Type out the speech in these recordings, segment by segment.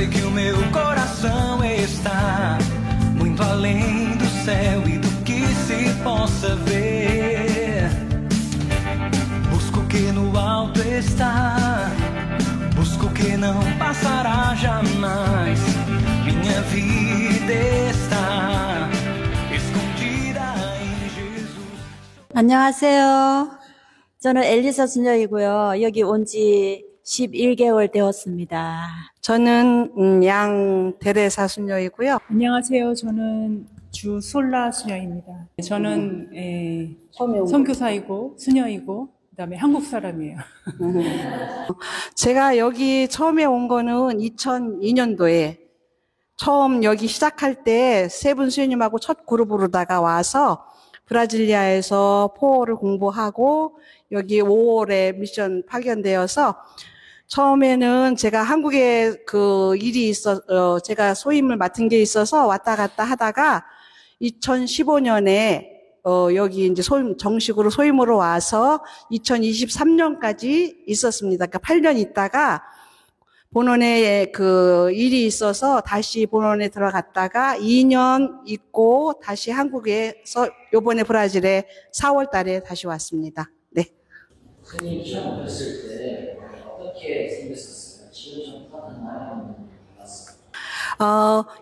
sei que o meu coração está muito além do céu e do que se possa ver. Busco o que no alto está, busco o que não passará jamais. Minha vida está escondida em Jesus. 안녕하세요. 저는 엘리사 수녀이고요. 여기 온 지 11개월 되었습니다. 저는 양 데레사 수녀이고요. 안녕하세요. 저는 주 솔라 수녀입니다. 저는 선교사이고 수녀이고 그다음에 한국 사람이에요. 제가 여기 처음에 온 거는 2002년도에 처음 여기 시작할 때 세 분 수녀님하고 첫 그룹으로다가 와서 브라질리아에서 포어를 공부하고 여기 5월에 미션 파견되어서 처음에는 제가 한국에 그 일이 제가 소임을 맡은 게 있어서 왔다 갔다 하다가 2015년에 여기 이제 정식으로 소임으로 와서 2023년까지 있었습니다. 그러니까 8년 있다가 본원에 그 일이 있어서 다시 본원에 들어갔다가 2년 있고 다시 한국에서 요번에 브라질에 4월 달에 다시 왔습니다. 네. 선생님 처음 오셨을 때 어떻게 생겼었어요? 지금 좀 똑같나요?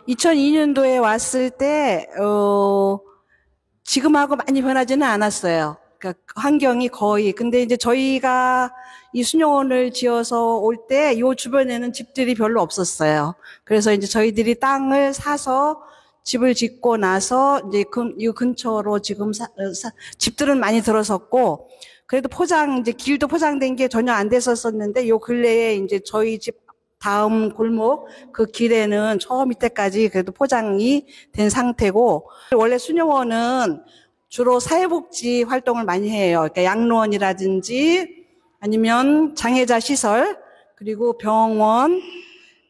2002년도에 왔을 때 지금하고 많이 변하지는 않았어요. 그러니까 환경이 거의. 근데 이제 저희가 이 수녀원을 지어서 올 때 이 주변에는 집들이 별로 없었어요. 그래서 이제 저희들이 땅을 사서 집을 짓고 나서 이제 이 근처로 지금 집들은 많이 들어섰고, 그래도 이제 길도 포장된 게 전혀 안 됐었었는데 요 근래에 이제 저희 집 다음 골목 그 길에는 저 밑에까지 그래도 포장이 된 상태고, 원래 수녀원은 주로 사회복지 활동을 많이 해요. 그러니까 양로원이라든지 아니면 장애자 시설, 그리고 병원,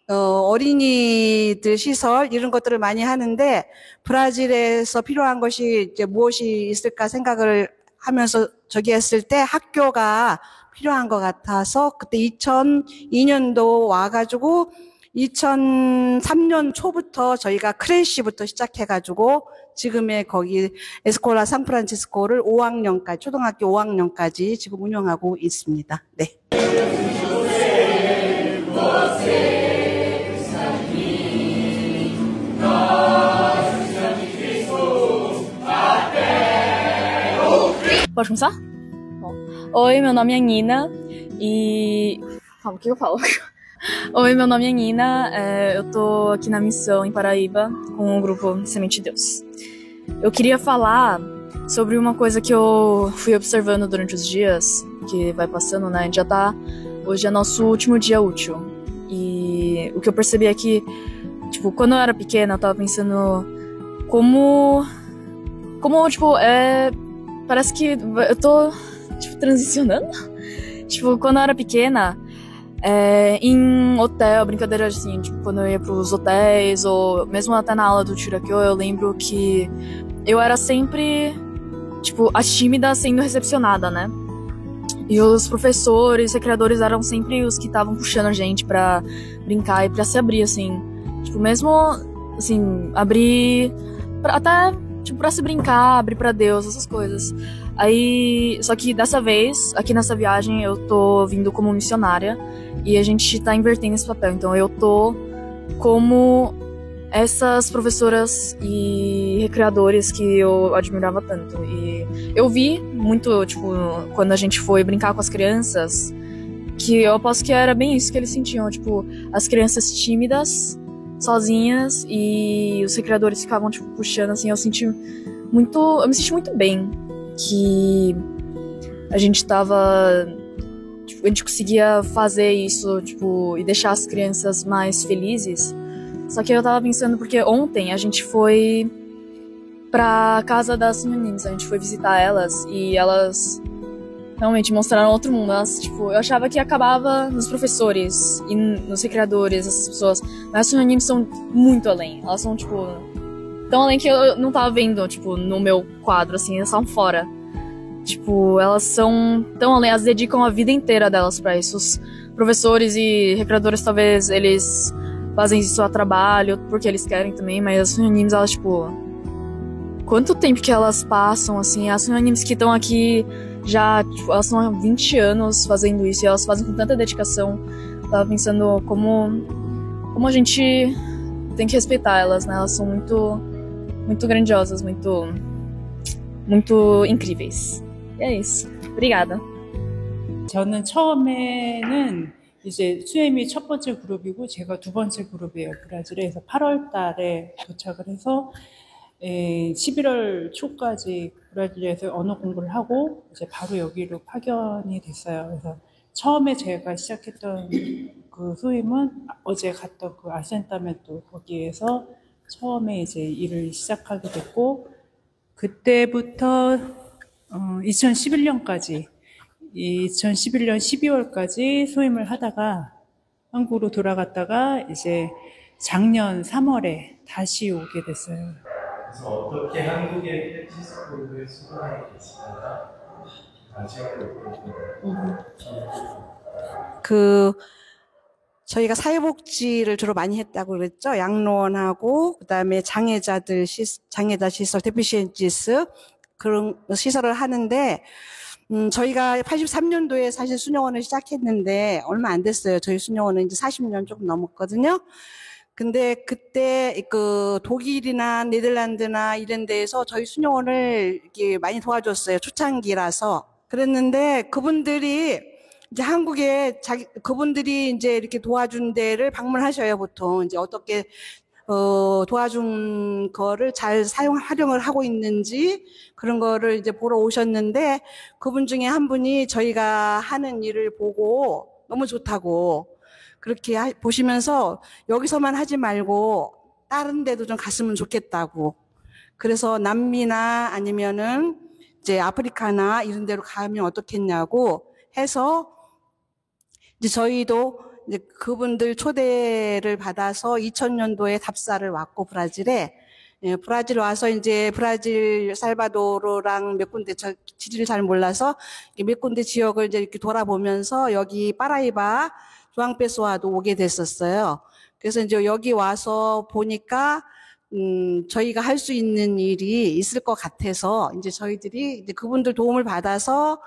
어린이들 시설 이런 것들을 많이 하는데, 브라질에서 필요한 것이 이제 무엇이 있을까 생각을 하면서 저기 했을 때 학교가 필요한 것 같아서 그때 2002년도 와가지고 2003년 초부터 저희가 크레시부터 시작해가지고 지금의 거기 에스콜라 상프란치스코를 5학년까지, 초등학교 5학년까지 지금 운영하고 있습니다. 네. Pode começar? Bom. Oi, meu nome é Nina e... Calma, o que eu falo? Oi, meu nome é Nina, eu tô aqui na missão em Paraíba com o grupo Semente de Deus. Eu queria falar sobre uma coisa que eu fui observando durante os dias, que vai passando, né? Hoje é nosso último dia útil. E o que eu percebi é que, tipo, quando eu era pequena, eu tava pensando como tipo, parece que eu tô, tipo, transicionando. Tipo, quando eu era pequena, em hotel, brincadeira assim, tipo, quando eu ia pros hotéis, ou mesmo até na aula do Tirakyo, eu lembro que eu era sempre, tipo, a tímida sendo recepcionada, né? E os professores, recreadores eram sempre os que estavam puxando a gente pra brincar e pra se abrir, assim. Tipo, mesmo, assim, abrir até, tipo, pra se brincar, abrir pra Deus, essas coisas. Aí, só que dessa vez, aqui nessa viagem, eu tô vindo como missionária e a gente tá invertendo esse papel. Então eu tô como essas professoras e recreadores que eu admirava tanto. E eu vi muito, tipo, quando a gente foi brincar com as crianças, que eu aposto que era bem isso que eles sentiam, tipo, as crianças tímidas, sozinhas, e os recreadores ficavam, tipo, puxando, assim, eu me senti muito bem, que a gente tava, tipo, a gente conseguia fazer isso, tipo, e deixar as crianças mais felizes. Só que eu tava pensando, porque ontem a gente foi pra casa das meninas, a gente foi visitar elas, e elas realmente mostraram outro mundo. Elas, tipo, eu achava que acabava nos professores e nos recreadores, essas pessoas, mas as meninas são muito além. Elas são, tipo, tão além que eu não tava vendo, tipo, no meu quadro, assim, elas estavam fora. Tipo, elas são tão além, elas dedicam a vida inteira delas pra isso. Os professores e recreadores, talvez, eles fazem isso a trabalho, porque eles querem também, mas as Sonhonims, elas, tipo... Quanto tempo que elas passam, assim, as Sonhonims que estão aqui já, tipo, elas estão há 20 anos fazendo isso, e elas fazem com tanta dedicação. Tava pensando como a gente tem que respeitar elas, né? Elas são muito grandiosas, muito incríveis. E é isso. Obrigada. 저는 처음에는 이제 수엠이 첫 번째 그룹이고 제가 두 번째 그룹이에요. 브라질에. 그래서 8월 달에 도착을 해서 11월 초까지 브라질에서 언어 공부를 하고 이제 바로 여기로 파견이 됐어요. 그래서 처음에 제가 시작했던 그 소임은 어제 갔던 그 아센타멘토 거기에서 처음에 이제 일을 시작하게 됐고, 그때부터 2011년까지 2011년 12월까지 소임을 하다가 한국으로 돌아갔다가 이제 작년 3월에 다시 오게 됐어요. 그래서 어떻게 한국의 패티스코를 수고하게 됐을까? 저희가 사회복지를 주로 많이 했다고 그랬죠. 양로원하고 그다음에 장애자 시설 데피시엔시스 그런 시설을 하는데 저희가 83년도에 사실 수녀원을 시작했는데 얼마 안 됐어요. 저희 수녀원은 이제 40년 조금 넘었거든요. 근데 그때 그 독일이나 네덜란드나 이런 데에서 저희 수녀원을 이렇게 많이 도와줬어요. 초창기라서. 그랬는데 그분들이 이제 한국에 그분들이 이제 이렇게 도와준 데를 방문하셔요, 보통. 이제 어떻게 도와준 거를 잘 활용을 하고 있는지 그런 거를 이제 보러 오셨는데, 그분 중에 한 분이 저희가 하는 일을 보고 너무 좋다고 그렇게 보시면서 여기서만 하지 말고 다른 데도 좀 갔으면 좋겠다고. 그래서 남미나 아니면은 이제 아프리카나 이런 데로 가면 어떻겠냐고 해서 이제 저희도 이제 그분들 초대를 받아서 2000년도에 답사를 왔고, 브라질에. 예, 브라질 와서 이제 브라질 살바도르랑 몇 군데 지리를 잘 몰라서 몇 군데 지역을 이제 이렇게 돌아보면서 여기 파라이바 조앙페소아도 오게 됐었어요. 그래서 이제 여기 와서 보니까 저희가 할 수 있는 일이 있을 것 같아서 이제 저희들이 이제 그분들 도움을 받아서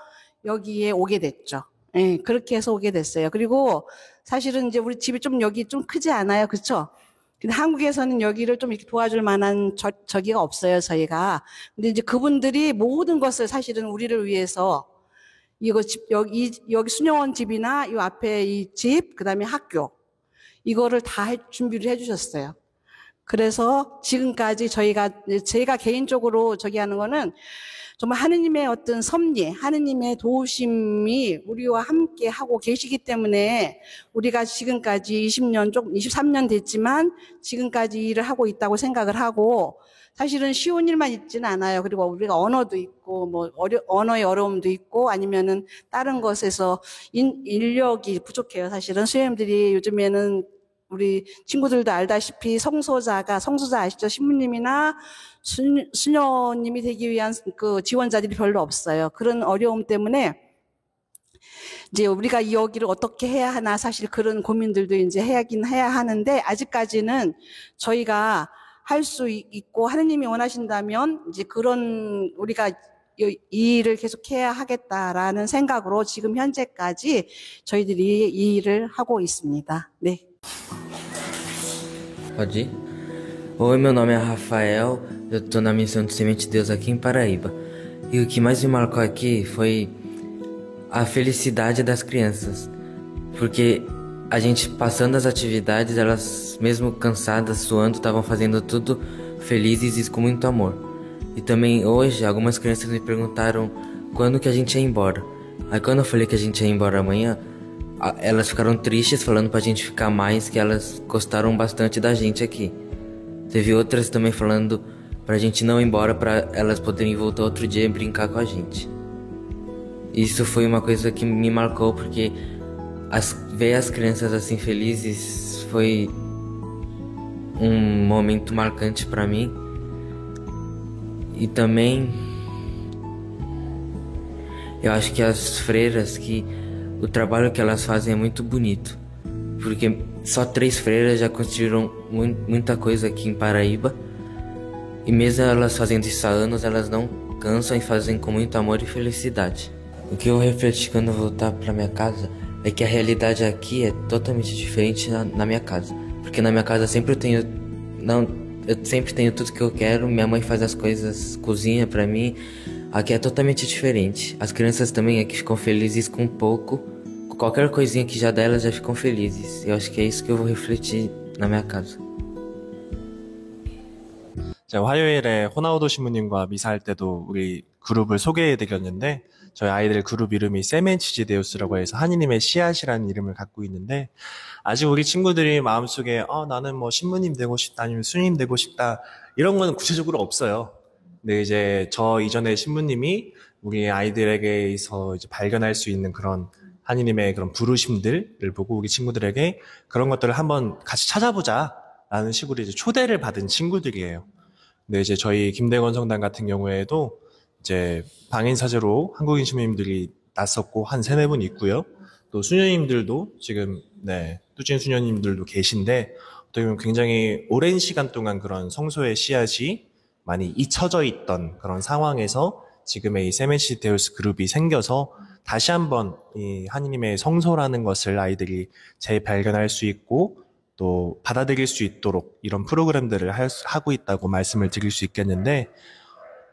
여기에 오게 됐죠. 예, 그렇게 해서 오게 됐어요. 그리고 사실은 이제 우리 집이 좀 여기 좀 크지 않아요, 그렇죠? 근데 한국에서는 여기를 좀 이렇게 도와줄 만한 저기가 없어요, 저희가. 근데 이제 그분들이 모든 것을 사실은 우리를 위해서 이거 여기 수녀원 집이나 이 앞에 이 집, 그다음에 학교 이거를 다 준비를 해주셨어요. 그래서 지금까지 제가 개인적으로 저기 하는 거는 정말 하느님의 어떤 섭리, 하느님의 도우심이 우리와 함께 하고 계시기 때문에 우리가 지금까지 23년 됐지만 지금까지 일을 하고 있다고 생각을 하고, 사실은 쉬운 일만 있지는 않아요. 그리고 우리가 언어도 있고, 뭐, 언어의 어려움도 있고, 아니면은 다른 것에서 인력이 부족해요. 사실은 수혜님들이 요즘에는 우리 친구들도 알다시피 성소자 아시죠? 신부님이나 수녀님이 되기 위한 그 지원자들이 별로 없어요. 그런 어려움 때문에 이제 우리가 여기를 어떻게 해야 하나, 사실 그런 고민들도 이제 해야 하는데, 아직까지는 저희가 할 수 있고 하느님이 원하신다면 이제 그런 우리가 이 일을 계속해야 하겠다라는 생각으로 지금 현재까지 저희들이 이 일을 하고 있습니다. 네. Pode ir? Oi, meu nome é Rafael, eu tô na missão de Semente de Deus aqui em Paraíba. E o que mais me marcou aqui foi a felicidade das crianças. Porque a gente passando as atividades, elas mesmo cansadas, suando, estavam fazendo tudo felizes e com muito amor. E também hoje, algumas crianças me perguntaram quando que a gente ia embora. Aí quando eu falei que a gente ia embora amanhã, elas ficaram tristes falando pra gente ficar mais, que elas gostaram bastante da gente aqui. Teve outras também falando pra gente não ir embora, pra elas poderem voltar outro dia e brincar com a gente. Isso foi uma coisa que me marcou, porque ver as crianças assim felizes foi um momento marcante pra mim. E também eu acho que as freiras, que o trabalho que elas fazem é muito bonito, porque só 3 freiras já construíram muita coisa aqui em Paraíba. E mesmo elas fazendo isso há anos, elas não cansam e fazem com muito amor e felicidade. O que eu refleti quando eu voltar pra minha casa é que a realidade aqui é totalmente diferente na minha casa. Porque na minha casa eu sempre tenho tudo que eu quero, minha mãe faz as coisas, cozinha pra mim. Aqui é totalmente diferente. As crianças também aqui ficam felizes com pouco. Com qualquer coisinha que já dá, elas já ficam felizes. Eu acho que é isso que eu vou refletir na minha casa. 제가 화요일에 호나우도 신부님과 미사할 때도 우리 그룹을 소개해드렸는데 저희 아이들 그룹 이름이 세멘치지데우스라고 해서 하느님의 씨앗이라는 이름을 갖고 있는데 아직 우리 친구들이 마음속에 나는 뭐 신부님 되고 싶다 아니면 수님 되고 싶다 이런 거는 구체적으로 없어요. 근데 이제 저 이전에 신부님이 우리 아이들에게서 이제 발견할 수 있는 그런 하느님의 그런 부르심들을 보고 우리 친구들에게 그런 것들을 한번 같이 찾아보자라는 식으로 이제 초대를 받은 친구들이에요. 근데 이제 저희 김대건 성당 같은 경우에도 이제 방인사제로 한국인 신부님들이 났었고 한 3-4분 있고요. 또 수녀님들도 지금 뚜진 수녀님들도 계신데 어떻게 보면 굉장히 오랜 시간 동안 그런 성소의 씨앗이 많이 잊혀져 있던 그런 상황에서 지금의 이 세멘치데우스 그룹이 생겨서 다시 한번 이 하느님의 성소라는 것을 아이들이 재발견할 수 있고 또 받아들일 수 있도록 이런 프로그램들을 하고 있다고 말씀을 드릴 수 있겠는데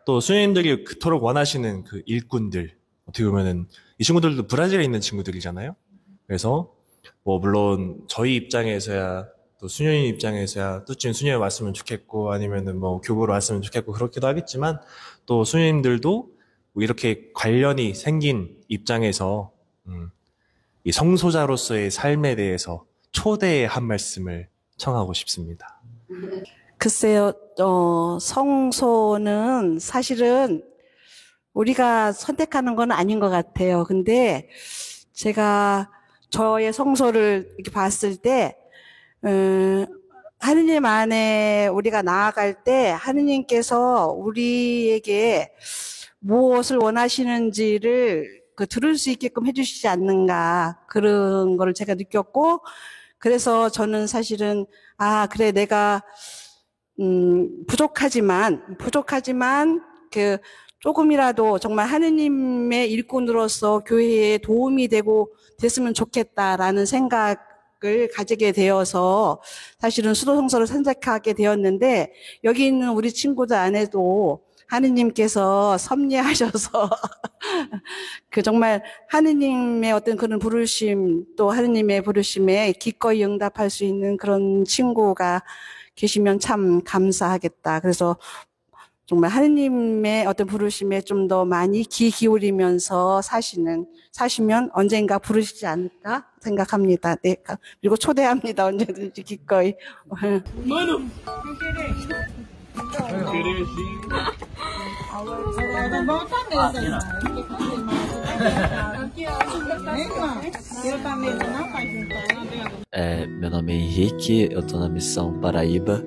또 수녀님들이 그토록 원하시는 그 일꾼들 어떻게 보면은 이 친구들도 브라질에 있는 친구들이잖아요. 그래서 뭐 물론 저희 입장에서야 또 수녀님 입장에서야 뚜찐 수녀님 왔으면 좋겠고 아니면은 뭐 교구로 왔으면 좋겠고 그렇기도 하겠지만 또 수녀님들도 이렇게 관련이 생긴 입장에서 이 성소자로서의 삶에 대해서 초대의 한 말씀을 청하고 싶습니다. 글쎄요, 성소는 사실은 우리가 선택하는 건 아닌 것 같아요. 근데 제가 저의 성소를 이렇게 봤을 때, 하느님 안에 우리가 나아갈 때 하느님께서 우리에게 무엇을 원하시는지를 들을 수 있게끔 해주시지 않는가 그런 거를 제가 느꼈고 그래서 저는 사실은 그래 내가 부족하지만 조금이라도 정말 하느님의 일꾼으로서 교회에 도움이 됐으면 좋겠다라는 생각을 가지게 되어서 사실은 수도성서를 선택하게 되었는데 여기 있는 우리 친구들 안에도 하느님께서 섭리하셔서 정말 하느님의 어떤 그런 부르심 또 하느님의 부르심에 기꺼이 응답할 수 있는 그런 친구가 계시면 참 감사하겠다. 그래서 정말 하느님의 어떤 부르심에 좀 더 많이 귀 기울이면서 사시면 언젠가 부르시지 않을까 생각합니다. 네, 그리고 초대합니다. 언제든지 기꺼이. Meu nome é Henrique, eu tô na Missão Paraíba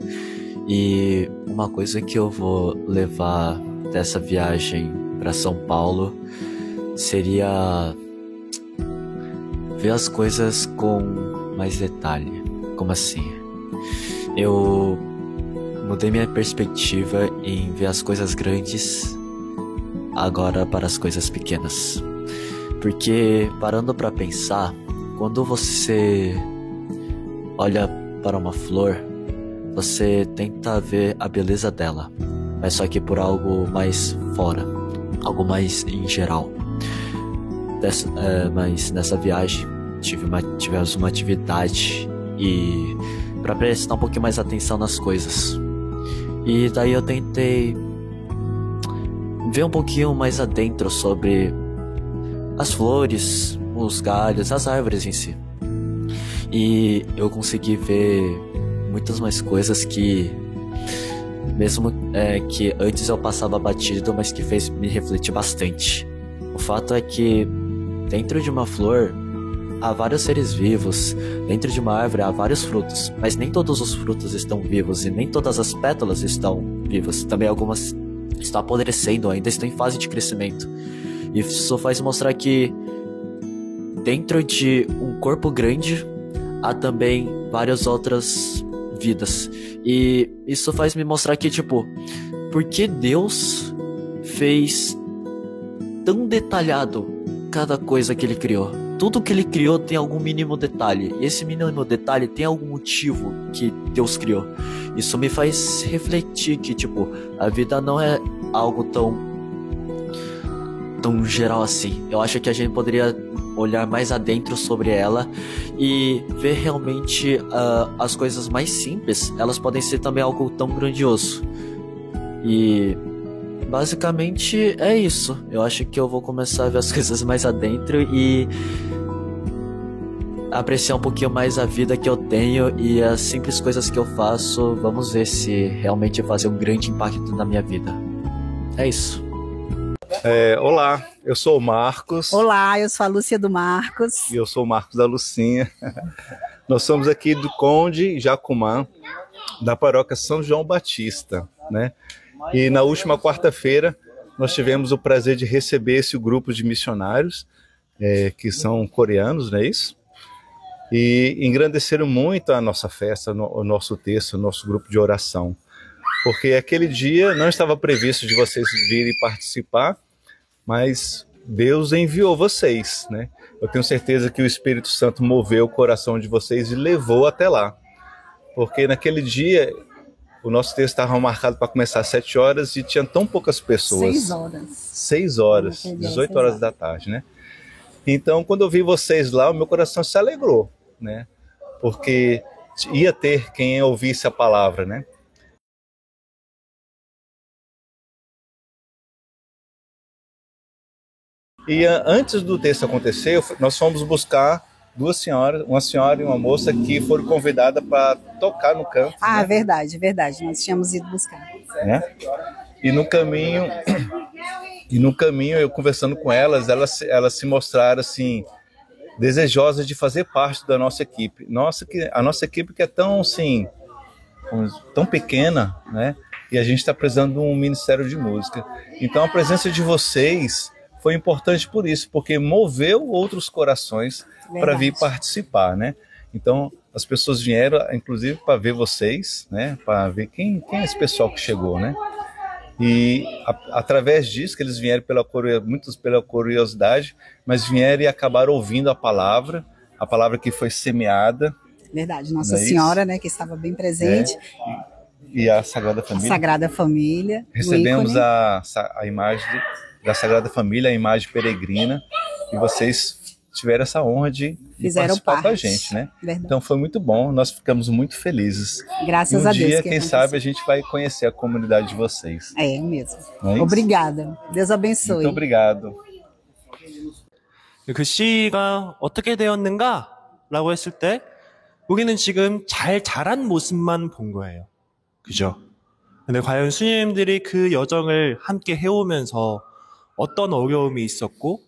e uma coisa que eu vou levar dessa viagem para São Paulo seria ver as coisas com mais detalhe. Como assim? Eu mudei minha perspectiva em ver as coisas grandes agora para as coisas pequenas. Porque, parando para pensar, quando você olha para uma flor, você tenta ver a beleza dela, mas só que por algo mais fora, algo mais em geral. Mas nessa viagem tivemos uma atividade e para prestar um pouquinho mais atenção nas coisas. E daí eu tentei ver um pouquinho mais adentro sobre as flores, os galhos, as árvores em si. E eu consegui ver muitas mais coisas que, mesmo que antes eu passava batido, mas que fez me refletir bastante. O fato é que dentro de uma flor há vários seres vivos, dentro de uma árvore há vários frutos, mas nem todos os frutos estão vivos e nem todas as pétalas estão vivas. Também algumas estão apodrecendo, ainda estão em fase de crescimento. E isso faz mostrar que dentro de um corpo grande há também várias outras vidas. E isso faz me mostrar que, tipo, por que Deus fez tão detalhado cada coisa que ele criou? Tudo que ele criou tem algum mínimo detalhe, e esse mínimo detalhe tem algum motivo que Deus criou. Isso me faz refletir que, tipo, a vida não é algo tão geral assim. Eu acho que a gente poderia olhar mais adentro sobre ela e ver realmente as coisas mais simples, elas podem ser também algo tão grandioso. E basicamente é isso. Eu acho que eu vou começar a ver as coisas mais adentro e apreciar um pouquinho mais a vida que eu tenho e as simples coisas que eu faço. Vamos ver se realmente vai fazer um grande impacto na minha vida. É isso. Olá, eu sou o Marcos. Olá, eu sou a Lúcia do Marcos. E eu sou o Marcos da Lucinha. Nós somos aqui do Conde Jacumã, da paróquia São João Batista, né? E na última quarta-feira nós tivemos o prazer de receber esse grupo de missionários, que são coreanos, não é isso? E engrandeceram muito a nossa festa, o nosso texto, o nosso grupo de oração. Porque aquele dia não estava previsto de vocês virem participar, mas Deus enviou vocês, né? Eu tenho certeza que o Espírito Santo moveu o coração de vocês e levou até lá. Porque naquele dia o nosso texto estava marcado para começar às 7 horas e tinha tão poucas pessoas. 6 horas. 6 horas, 18 horas da tarde, né? Então, quando eu vi vocês lá, o meu coração se alegrou, né? Porque ia ter quem ouvisse a palavra, né? E antes do texto acontecer, nós fomos buscar duas senhoras, uma senhora e uma moça que foram convidadas para tocar no campo. Ah, né? verdade, nós tínhamos ido buscar. Né? E no caminho eu conversando com elas se mostraram assim desejosas de fazer parte da nossa equipe. A nossa equipe que é tão assim, tão pequena, né? E a gente está precisando de um ministério de música. Então a presença de vocês foi importante por isso, porque moveu outros corações para vir participar, né? Então, as pessoas vieram, inclusive, para ver vocês, né? Para ver quem é esse pessoal que chegou, né? E através disso, que eles vieram muitos pela curiosidade, mas vieram e acabaram ouvindo a palavra que foi semeada. Verdade, Nossa Senhora, né? Que estava bem presente. E a Sagrada Família. A Sagrada Família. Recebemos a imagem da Sagrada Família, a imagem peregrina, e vocês tiveram essa honra de participar com a gente, né? Verdade. Então foi muito bom, nós ficamos muito felizes. Graças a Deus. Um dia, quem sabe, a gente vai conhecer a comunidade de vocês. É mesmo. Não é isso? Obrigada. Deus abençoe. Muito obrigado. 글씨가 어떻게 되었는가라고 했을 때 우리는 지금 잘 자란 모습만 본 거예요. 그죠? 근데 과연 수녀님들이 그 여정을 함께 해오면서 어떤 어려움이 있었고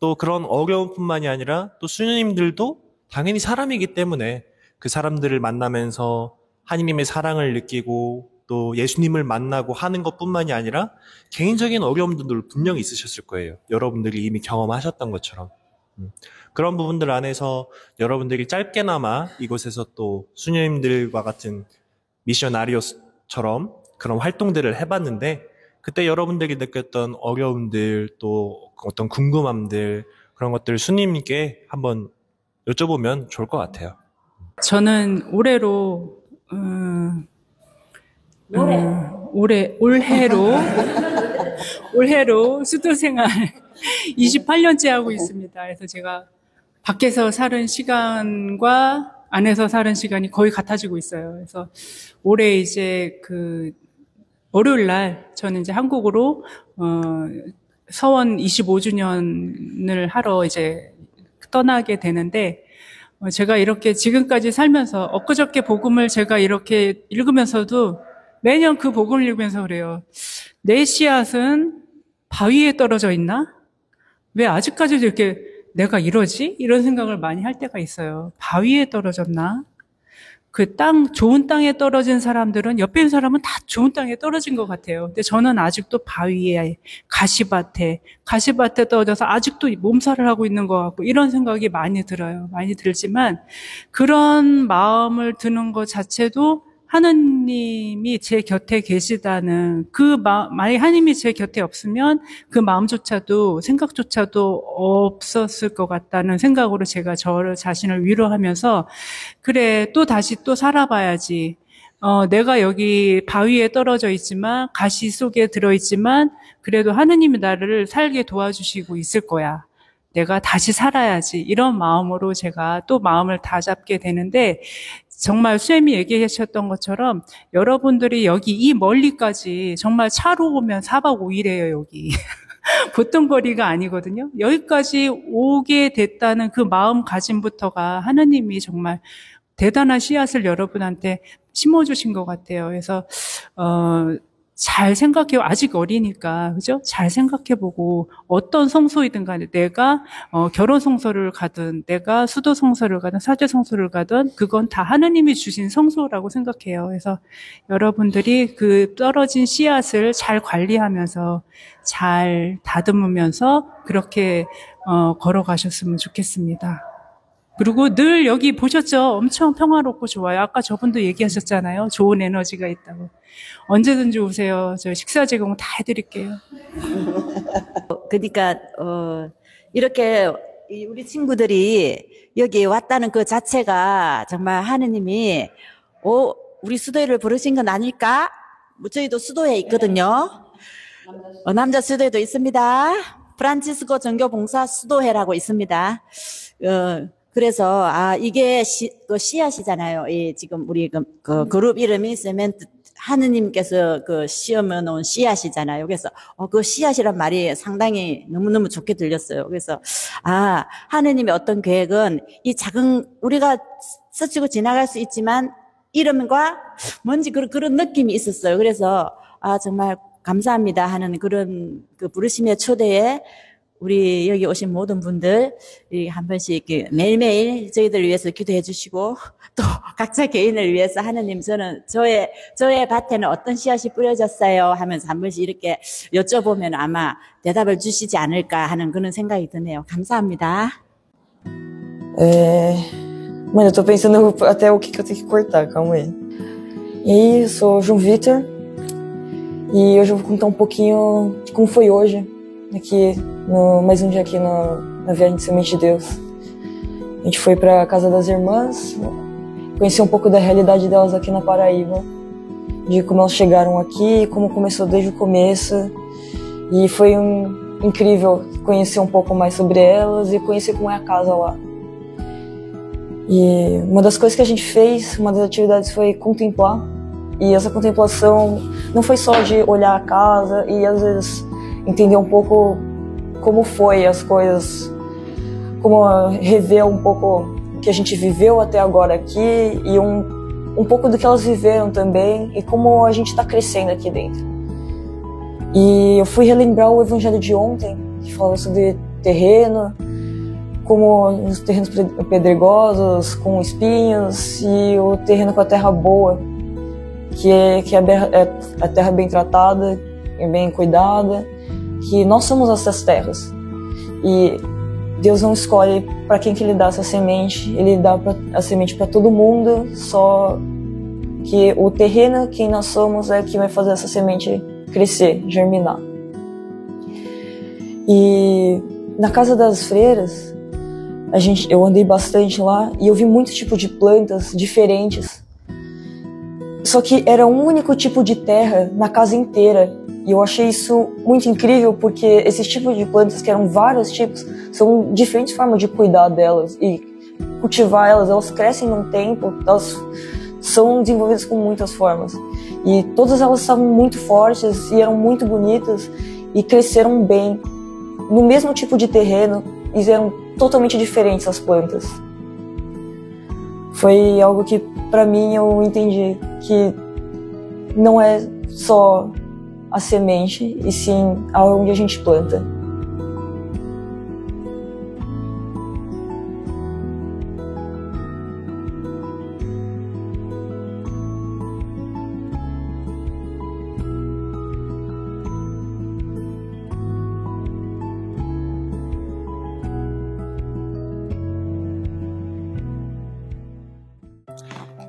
또 그런 어려움뿐만이 아니라 또 수녀님들도 당연히 사람이기 때문에 그 사람들을 만나면서 하느님의 사랑을 느끼고 또 예수님을 만나고 하는 것뿐만이 아니라 개인적인 어려움들도 분명히 있으셨을 거예요. 여러분들이 이미 경험하셨던 것처럼. 그런 부분들 안에서 여러분들이 짧게나마 이곳에서 또 수녀님들과 같은 미셔나리오처럼 그런 활동들을 해봤는데 그때 여러분들이 느꼈던 어려움들 또 어떤 궁금함들 그런 것들을 수님께 한번 여쭤보면 좋을 것 같아요. 저는 올해로 올해로 수도 생활 28년째 하고 있습니다. 그래서 제가 밖에서 사는 시간과 안에서 사는 시간이 거의 같아지고 있어요. 그래서 올해 이제 월요일 날 저는 이제 한국으로 서원 25주년을 하러 이제 떠나게 되는데 제가 이렇게 지금까지 살면서 엊그저께 복음을 제가 이렇게 읽으면서도 매년 그 복음을 읽으면서 그래요. 내 씨앗은 바위에 떨어져 있나? 왜 아직까지도 이렇게 내가 이러지? 이런 생각을 많이 할 때가 있어요. 바위에 떨어졌나? 그 좋은 땅에 떨어진 사람들은 옆에 있는 사람은 다 좋은 땅에 떨어진 것 같아요. 근데 저는 아직도 바위에, 가시밭에 떨어져서 아직도 몸살을 하고 있는 것 같고 이런 생각이 많이 들어요. 많이 들지만 그런 마음을 드는 것 자체도 하느님이 제 곁에 계시다는 만약에 하느님이 제 곁에 없으면 그 마음조차도 생각조차도 없었을 것 같다는 생각으로 제가 저 자신을 위로하면서 그래 또 다시 또 살아봐야지. 내가 여기 바위에 떨어져 있지만 가시 속에 들어있지만 그래도 하느님이 나를 살게 도와주시고 있을 거야. 내가 다시 살아야지. 이런 마음으로 제가 또 마음을 다잡게 되는데 정말 수엠이 얘기하셨던 것처럼 여러분들이 여기 이 멀리까지 정말 차로 오면 4박 5일이에요, 여기. 보통 거리가 아니거든요. 여기까지 오게 됐다는 그 마음가짐부터가 하느님이 정말 대단한 씨앗을 여러분한테 심어주신 것 같아요. 그래서 잘 생각해요. 아직 어리니까, 그죠? 잘 생각해보고, 어떤 성소이든 간에 내가, 결혼 성소를 가든, 내가 수도 성소를 가든, 사제 성소를 가든, 그건 다 하느님이 주신 성소라고 생각해요. 그래서 여러분들이 그 떨어진 씨앗을 잘 관리하면서, 잘 다듬으면서, 그렇게, 걸어가셨으면 좋겠습니다. 그리고 늘 여기 보셨죠? 엄청 평화롭고 좋아요. 아까 저분도 얘기하셨잖아요. 좋은 에너지가 있다고. 언제든지 오세요. 저 식사 제공 다 해드릴게요. 그러니까 이렇게 우리 친구들이 여기 왔다는 그 자체가 정말 하느님이 우리 수도회를 부르신 건 아닐까? 저희도 수도회 있거든요. 남자 수도회도 있습니다. 프란치스코 정교봉사 수도회라고 있습니다. 그래서 이게 씨앗이잖아요. 지금 우리 그 그룹 이름이 세멘트 하느님께서 시험해 놓은 씨앗이잖아요. 그래서 그 씨앗이란 말이 상당히 너무너무 좋게 들렸어요. 그래서 하느님의 어떤 계획은 이 작은 우리가 스치고 지나갈 수 있지만 이름과 뭔지 그런 느낌이 있었어요. 그래서 정말 감사합니다 하는 그런 그 부르심의 초대에 우리 여기 오신 모든 분들 한 번씩 매일매일 저희들 위해서 기도해 주시고 또 각자 개인을 위해서 하느님 저는 저의 밭에는 어떤 씨앗이 뿌려졌어요 하면서 한 번씩 이렇게 여쭤보면 아마 대답을 주시지 않을까 하는 그런 생각이 드네요. 감사합니다. Mano, eu tô pensando até o que eu tenho que cortar, calma aí. E aí, eu sou o João Vitor e hoje eu vou contar um pouquinho de como foi hoje aqui mais um dia aqui na Viagem de Semente de Deus. A gente foi para a casa das irmãs, conhecer um pouco da realidade delas aqui na Paraíba, de como elas chegaram aqui, como começou desde o começo. E foi incrível conhecer um pouco mais sobre elas e conhecer como é a casa lá. E uma das coisas que a gente fez, uma das atividades foi contemplar. E essa contemplação não foi só de olhar a casa e às vezes entender um pouco como foi as coisas, como rever um pouco o que a gente viveu até agora aqui e um pouco do que elas viveram também e como a gente está crescendo aqui dentro. E eu fui relembrar o evangelho de ontem, que falava sobre terreno, como os terrenos pedregosos, com espinhos, e o terreno com a terra boa, que é a terra bem tratada e bem cuidada, que nós somos essas terras. E Deus não escolhe para quem que Ele dá essa semente, Ele dá a semente para todo mundo, só que o terreno, quem nós somos, é que vai fazer essa semente crescer, germinar. E na casa das freiras, eu andei bastante lá e eu vi muito tipo de plantas diferentes. Só que era um único tipo de terra na casa inteira. E eu achei isso muito incrível porque esses tipos de plantas, que eram vários tipos, são diferentes formas de cuidar delas e cultivar elas. Elas crescem num tempo, elas são desenvolvidas com muitas formas. E todas elas estavam muito fortes e eram muito bonitas e cresceram bem. No mesmo tipo de terreno, e eram totalmente diferentes as plantas. Foi algo que, para mim, eu entendi que não é só a semente, e sim aonde a gente planta.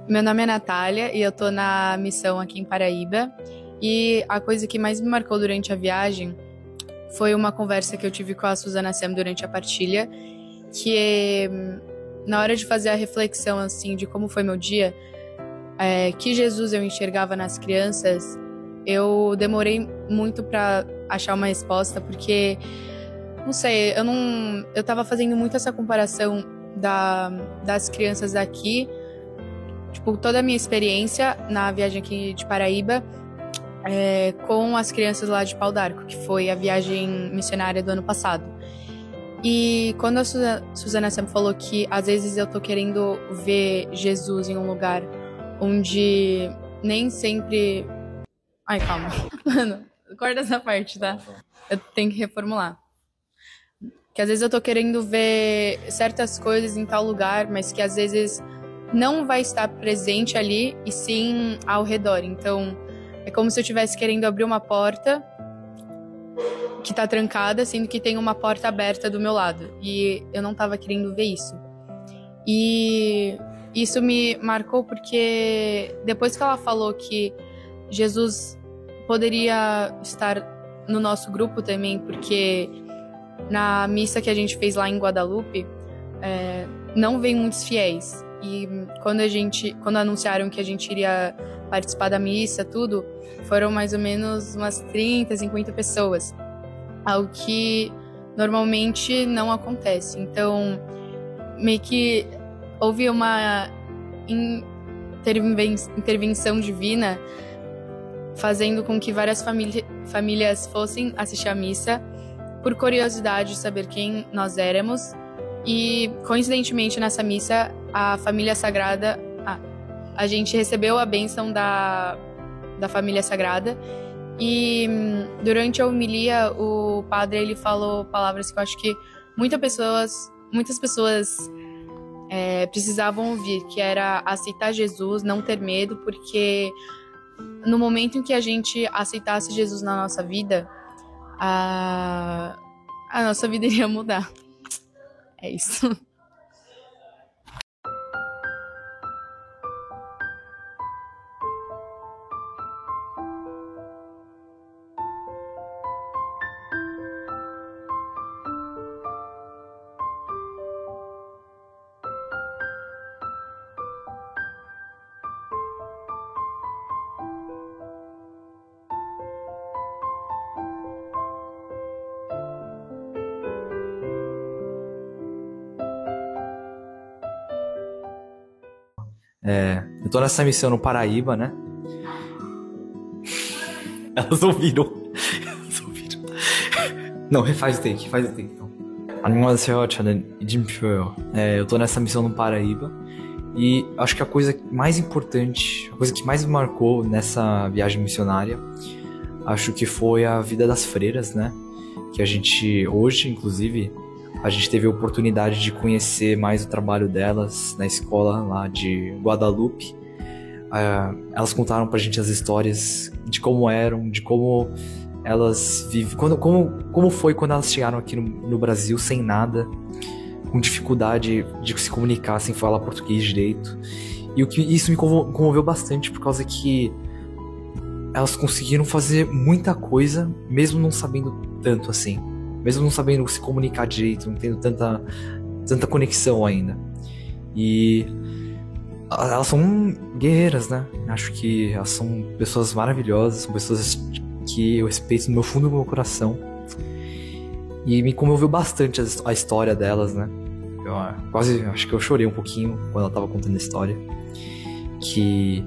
Meu nome é Natália e eu tô na missão aqui em Paraíba. E a coisa que mais me marcou durante a viagem foi uma conversa que eu tive com a Susana Sam durante a partilha, que na hora de fazer a reflexão assim de como foi meu dia, que Jesus eu enxergava nas crianças, eu demorei muito para achar uma resposta, porque não sei, eu tava fazendo muito essa comparação das crianças aqui, tipo, toda a minha experiência na viagem aqui de Paraíba com as crianças lá de Pau d'Arco, que foi a viagem missionária do ano passado. E quando a Susana sempre falou que às vezes eu tô querendo ver Jesus em um lugar onde nem sempre... Ai, calma. Mano, corta essa parte, tá? Eu tenho que reformular. Que às vezes eu tô querendo ver certas coisas em tal lugar, mas que às vezes não vai estar presente ali, e sim ao redor. Então, é como se eu estivesse querendo abrir uma porta que tá trancada, sendo que tem uma porta aberta do meu lado. E eu não tava querendo ver isso. E isso me marcou porque depois que ela falou que Jesus poderia estar no nosso grupo também, porque na missa que a gente fez lá em Guadalupe, não vem muitos fiéis. E quando anunciaram que a gente iria participar da missa, tudo, foram mais ou menos umas 30, 50 pessoas. Algo que normalmente não acontece. Então, meio que houve uma intervenção divina, fazendo com que várias famílias fossem assistir a missa, por curiosidade de saber quem nós éramos. E, coincidentemente, nessa missa, a família sagrada... a gente recebeu a bênção da família sagrada. E durante a homilia, o padre ele falou palavras que eu acho que muitas pessoas precisavam ouvir, que era aceitar Jesus, não ter medo, porque no momento em que a gente aceitasse Jesus na nossa vida, a nossa vida iria mudar. É isso. Eu tô nessa missão no Paraíba, né? Elas ouviram. Não, faz o take então. 안녕하세요, 저는 이진표예요. Eu tô nessa missão no Paraíba e acho que a coisa mais importante, a coisa que mais me marcou nessa viagem missionária, acho que foi a vida das freiras, né? Que a gente, hoje, inclusive, a gente teve a oportunidade de conhecer mais o trabalho delas na escola lá de Guadalupe. Elas contaram pra gente as histórias de como eram, de como elas vivem, como foi quando elas chegaram aqui no Brasil sem nada, com dificuldade de se comunicar, sem falar português direito. E isso me comoveu bastante, por causa que elas conseguiram fazer muita coisa, mesmo não sabendo tanto assim. Mesmo não sabendo se comunicar direito, não tendo tanta conexão ainda. E elas são guerreiras, né? Acho que elas são pessoas maravilhosas, são pessoas que eu respeito no meu fundo do meu coração. E me comoveu bastante a história delas, né? Acho que eu chorei um pouquinho quando ela tava contando a história. Que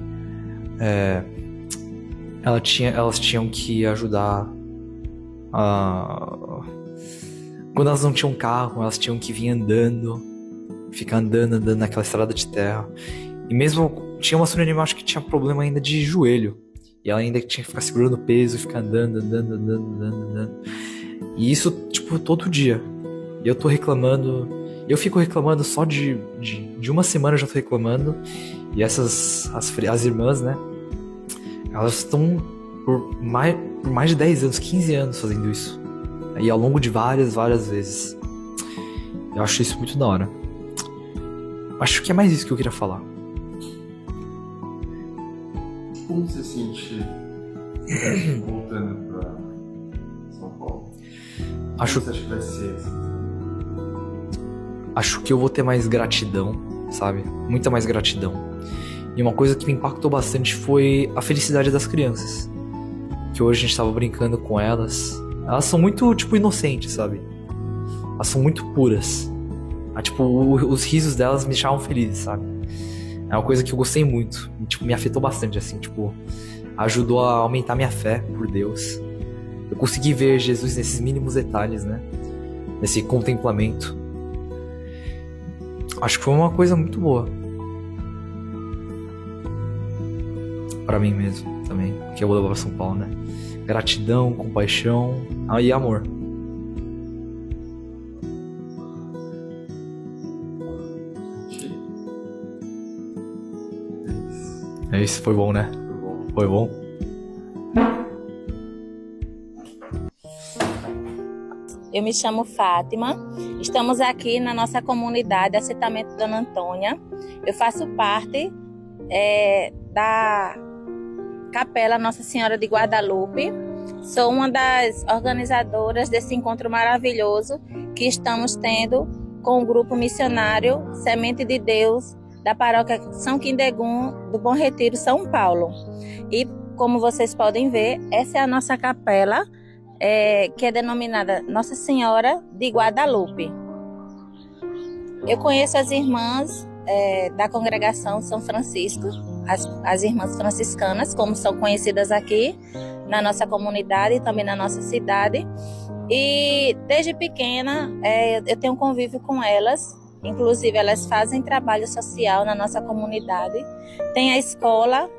elas tinham que ajudar quando elas não tinham carro, elas tinham que vir andando, ficar andando naquela estrada de terra. E mesmo tinha uma senhora, eu acho que tinha problema ainda de joelho, e ela ainda tinha que ficar segurando o peso, ficar andando. E isso, tipo, todo dia. E eu tô reclamando, eu fico reclamando só de uma semana, eu já tô reclamando. E as irmãs, né, elas estão por mais de 10 anos, 15 anos fazendo isso. E ao longo de várias vezes. Eu acho isso muito da hora. Acho que é mais isso que eu queria falar. Como você sente voltando para São Paulo? Acho que vai ser assim? Acho que eu vou ter mais gratidão, sabe? Muita mais gratidão. E uma coisa que me impactou bastante foi a felicidade das crianças. Que hoje a gente tava brincando com elas. Elas são muito, tipo, inocentes, sabe? Elas são muito puras. Tipo, os risos delas me deixavam felizes, sabe? É uma coisa que eu gostei muito. E, tipo, me afetou bastante, assim, tipo... Ajudou a aumentar minha fé por Deus. Eu consegui ver Jesus nesses mínimos detalhes, né? Nesse contemplamento. Acho que foi uma coisa muito boa. Pra mim mesmo, também. Que eu vou levar pra São Paulo, né? Gratidão, compaixão e amor. É isso, foi bom, né? Foi bom. Eu me chamo Fátima, estamos aqui na nossa comunidade Assentamento Dona Antônia. Eu faço parte da Capela Nossa Senhora de Guadalupe. Sou uma das organizadoras desse encontro maravilhoso que estamos tendo com o grupo missionário Semente de Deus da paróquia São Quindegum do Bom Retiro, São Paulo. E como vocês podem ver, essa é a nossa capela, que é denominada Nossa Senhora de Guadalupe. Eu conheço as irmãs da congregação São Francisco, as irmãs franciscanas, como são conhecidas aqui na nossa comunidade e também na nossa cidade. E desde pequena eu tenho convívio com elas, inclusive elas fazem trabalho social na nossa comunidade. Tem a escola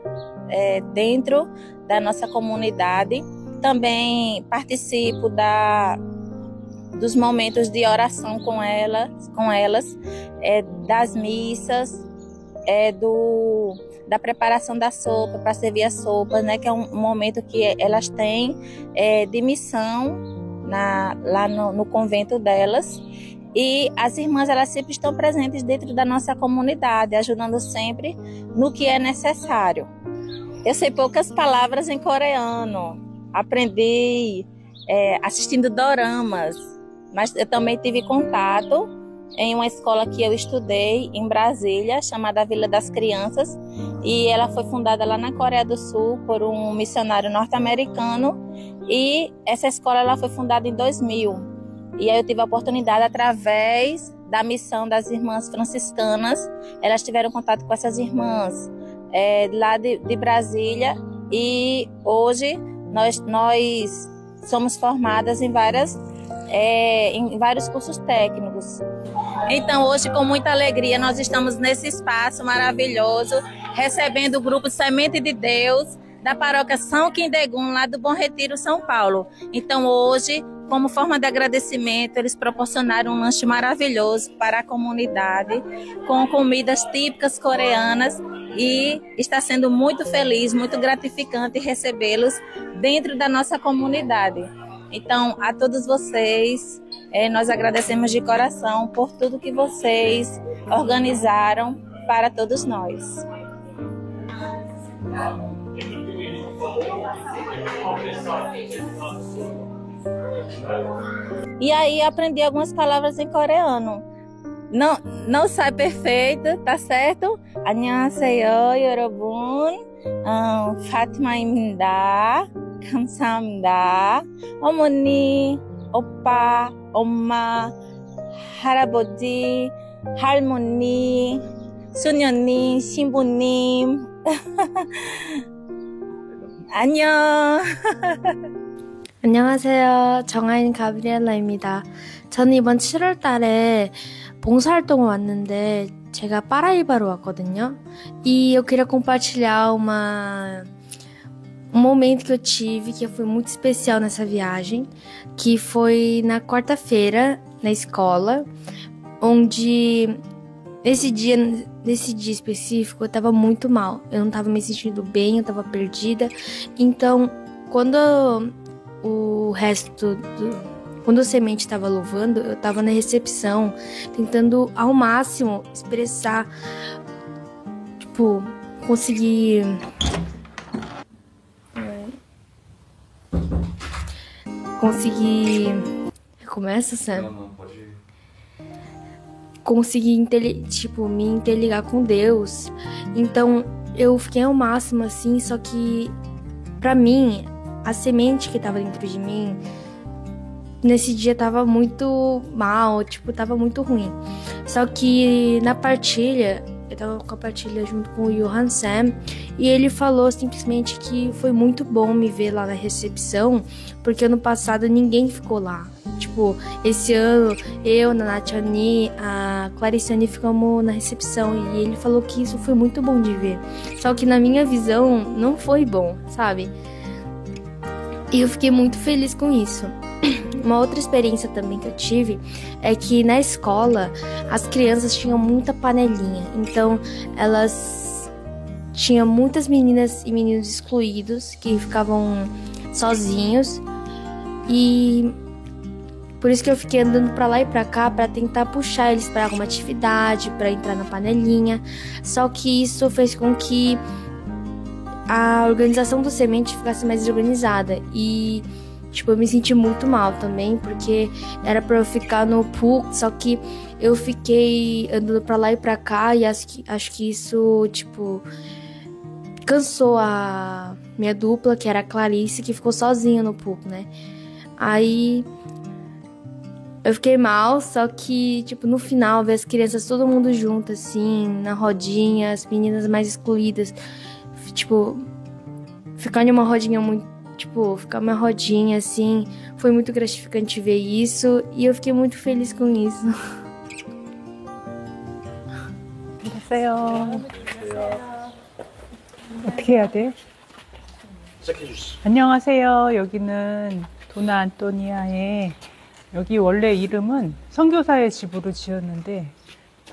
dentro da nossa comunidade. Também participo dos momentos de oração com elas, das missas, da preparação da sopa, para servir a sopa, né, que é um momento que elas têm de missão lá no convento delas. E as irmãs, elas sempre estão presentes dentro da nossa comunidade, ajudando sempre no que é necessário. Eu sei poucas palavras em coreano, aprendi assistindo doramas, mas eu também tive contato em uma escola que eu estudei em Brasília, chamada Vila das Crianças, e ela foi fundada lá na Coreia do Sul por um missionário norte-americano, e essa escola ela foi fundada em 2000. E aí eu tive a oportunidade, através da missão das irmãs franciscanas, elas tiveram contato com essas irmãs lá de Brasília, e hoje nós somos formadas em vários cursos técnicos. Então hoje, com muita alegria, nós estamos nesse espaço maravilhoso, recebendo o grupo Semente de Deus da paróquia São Quindegum, lá do Bom Retiro, São Paulo. Então hoje, como forma de agradecimento, eles proporcionaram um lanche maravilhoso para a comunidade, com comidas típicas coreanas, e está sendo muito feliz, muito gratificante recebê-los dentro da nossa comunidade. Então, a todos vocês, nós agradecemos de coração por tudo que vocês organizaram para todos nós. E aí aprendi algumas palavras em coreano. Não sai perfeito, tá certo? 안녕하세요, 여러분. 파티마입니다. 감사합니다. 어머니, 오빠, 엄마, 할아버지, 할머니, 수녀님, 신부님. 안녕. 안녕하세요. 정아인 가브리엘라입니다. 저는 이번 7월 달에 봉사활동을 왔는데 제가 Paraíba로 왔거든요. E eu queria compartilhar um momento que eu tive, que foi muito especial nessa viagem, que foi na quarta-feira, na escola, onde nesse dia específico eu tava muito mal. Eu não tava me sentindo bem, eu tava perdida. Então, quando quando o Semente estava louvando, eu estava na recepção, tentando ao máximo expressar, conseguir consegui... Começa, Sam? Consegui, tipo, me interligar com Deus. Então, eu fiquei ao máximo, assim, só que, pra mim, a semente que tava dentro de mim, nesse dia tava muito mal, tipo, tava muito ruim. Só que, na partilha, eu tava com a partilha junto com o Johan Sam, e ele falou simplesmente que foi muito bom me ver lá na recepção, porque ano passado ninguém ficou lá. Tipo, esse ano, eu, Nanatiani, a Clariciane ficamos na recepção, e ele falou que isso foi muito bom de ver. Só que na minha visão, não foi bom, sabe? E eu fiquei muito feliz com isso. Uma outra experiência também que eu tive é que na escola as crianças tinham muita panelinha, então elas tinham muitas meninas e meninos excluídos que ficavam sozinhos, e por isso que eu fiquei andando pra lá e pra cá pra tentar puxar eles pra alguma atividade, pra entrar na panelinha. Só que isso fez com que a organização do Semente ficasse mais organizada, e tipo, eu me senti muito mal também, porque era pra eu ficar no pool, só que eu fiquei andando pra lá e pra cá, e acho que isso, tipo, cansou a minha dupla, que era a Clarice, que ficou sozinha no pool, né? Aí eu fiquei mal, só que, tipo, no final, ver as crianças todo mundo junto, assim, na rodinha, as meninas mais excluídas, tipo, ficar em uma rodinha muito, tipo, ficar uma rodinha, assim, foi muito gratificante ver isso, e eu fiquei muito feliz com isso. 안녕하세요. 어떻게 해야 돼? 안녕하세요. 여기는 도나 안토니아의, 여기 원래 이름은 선교사의 집으로 지었는데